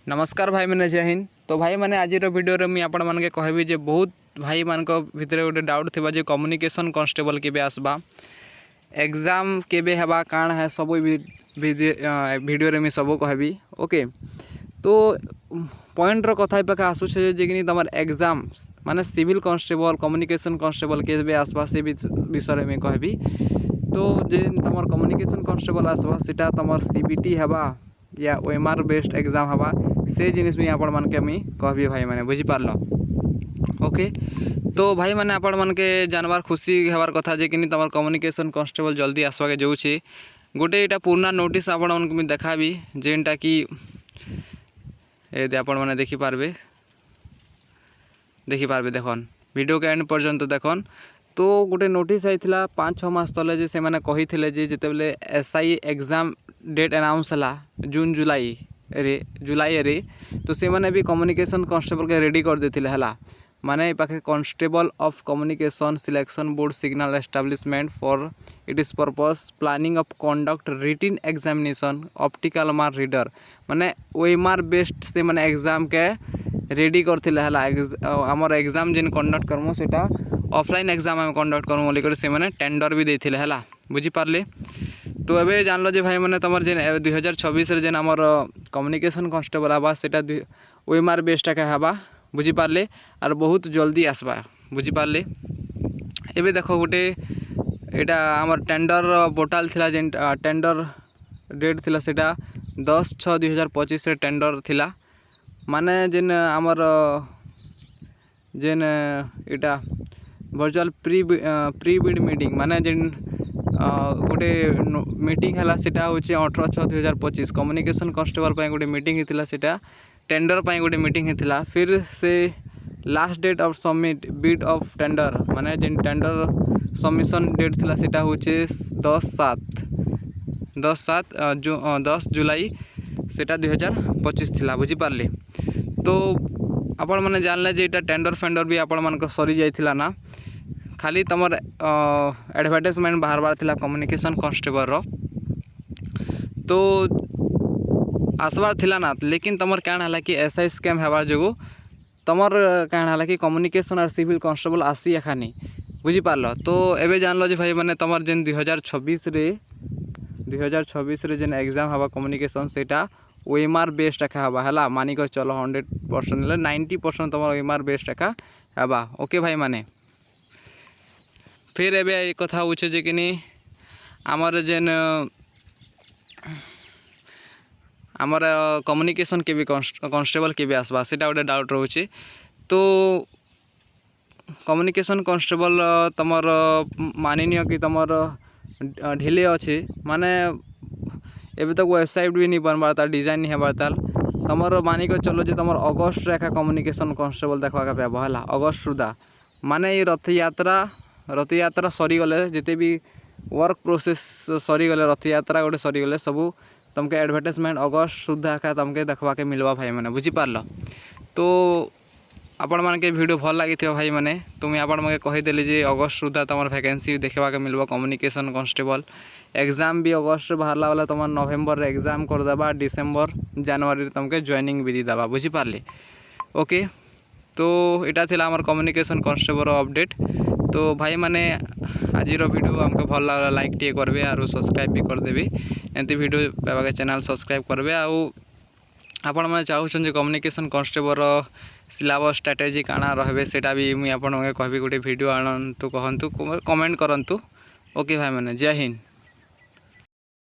नमस्कार भाई मैंने जय हिंद। तो भाई मैंने आज वीडियो मुझे आपण मानके कहबी जे बहुत भाई मान भितर गोटे डाउट थिबा जे कम्युनिकेशन कांस्टेबल केबे आसबा एग्जाम केबे हेबा काण है सब वीडियो रे मी सब कहबी। ओके तो पॉइंट रो कथा पाखे आसुछे जे कि तमर एग्जाम माने सिविल कांस्टेबल कम्युनिकेशन कांस्टेबल केबे आसबा से विषय में कहबी। तो जे तमर कम्युनिकेशन कांस्टेबल आसबा सेटा तमर सीबीटी हेबा या ओएमआर बेस्ड एग्जाम हवा से जिनिस भी आपण मन के मुई कहबी भाई मैंने बुझी पारल। ओके तो भाई मैंने आपण मन के जानवर खुशी हेबार कथा जे कि तमर कम्युनिकेशन कांस्टेबल जल्दी आसवा के जाऊँचे गोटे यहाँ पुराना नोटिस आपण मन को देखाबी जेनटा कि आपण मैंने देखिपारे देखन वीडियो के एंड पर्यंत देखन। तो गोटे नोटिस आईला 5-6 मास तले जे से माने कही जिते बेले एसआई एग्जाम डेट अनाउंस है जून जुलाई रे तो से माने भी कम्युनिकेशन कांस्टेबल के रेडी कर देथिले हला माने पाखे constable of communication selection board signal establishment for it is purpose planning of conduct रिटिन examination optical मार रीडर माने ओएमआर बेस्ड से माने एग्जाम के रेडी करथिले हला हमर एग्जाम जिन कंडक्ट करमो सेटा ऑफलाइन एग्जाम हम कंडक्ट करमो बोली से माने टेंडर भी देथिले हला बुझी पारले। तो एबे जान लो जे भाई मैंने तुम जेन 2026 जेन आमर कम्युनिकेशन कांस्टेबल आवा सेटा ओएमआर बेस्ड का हवा बुझी पारले और बहुत जल्दी आसबा बुझी पारले। एबे देखो गोटे एटा आमर टेंडर पोर्टाल थिला जेन टेंडर डेट थिला सेटा 10/6/2025 रे टेंडर थिला माने जेन आमर जेन एटा वर्चुअल प्री बिड मीटिंग माने जेन गोटे मीटिंग है सेटा हूँ 18/6/2025 कम्युनिकेशन कांस्टेबल गोटे मीटिंग होता सेटा टेंडर गोटे मीटिंग होता फिर से last date of submit bid of tender माने जिन टेंडर सबमिशन डेट थिला सेटा हूँ 10 जुलाई सेटा 2025 थिला बुझी पारले। तो आपण मैंने जानले जे एटा टेंडर फेंडर भी आपण मान सरी जाइथिला ना खाली तमर एडवर्टाइजमेंट बाहर थिला कम्युनिकेशन कांस्टेबल रो तो आसबार थिला ना लेकिन तमर क्या है कि एसआई स्कैम हेबार जो तमर क्या है कि कम्युनिकेशन और सिविल कांस्टेबल आसी एखानी बुझी पारल। तो एबे जान लो जे भाई मैंने तमर जेन 2026 रे जेन एग्जाम हवा कम्युनिकेशन सेटा ओएमआर बेस्ड एका हवा हला मानिक चलो 100% 90% तमर ओएमआर बेस्ड एका हवा। ओके भाई माने फिर एबे एक कथा होचे जे कि आमर जेन आमर कम्युनिकेशन के भी कांस्टेबल के भी आसबा सेटा गोटे डाउट रोचे। तो कम्युनिकेशन कांस्टेबल तमर मानिनियो कि तमर ढिले अच्छे माने एबे तक वेबसाइट भी नहीं बनबार ताल डिजाइन नहीं हेबार ताल तमर मानिक चलो जे तमर अगस्त रेखा कम्युनिकेशन कांस्टेबल देखा का पेबा हला अगस्त सुधा माने ये रथ यात्रा सरीगले जिते भी वर्क प्रोसेस सरीगले रथ यात्रा गोटे सरीगले सबू तुमके एडवर्टाइजमेंट अगस्त सुधा का तुमके देखवा के मिलवा भाई मैंने बुझी पारल। तो आपण मान के वीडियो भल लगी भाई मैंने तुम्हें आपण मैं कहीदेली जे अगस्त सुधा तुम वैकेंसी देखा के मिलवा कम्युनिकेशन कांस्टेबल एग्जाम भी अगस्त बाहरला वाला तुम नवेम्बर एग्जाम करदेबा डिसेम्बर जनवरी तुमके जॉइनिंग भी दीदेबा बुझी पारली। ओके तो यहाँ थिला आमर कम्युनिकेशन कांस्टेबल अपडेट। तो भाई मैंने आज वीडियो हमको भल लगा लाइक टे करबे और सब्सक्राइब भी करदेवी एमती वीडियो पावा चैनल सब्सक्राइब करबे आपण मैंने चाहूँ कम्युनिकेशन कांस्टेबल सिलेबस स्ट्रैटेजी काना रहे सेटा भी मुझे आपन कहबी गोटे वीडियो आणतु कहतु कमेंट करंतु। ओके भाई मैंने जय हिंद।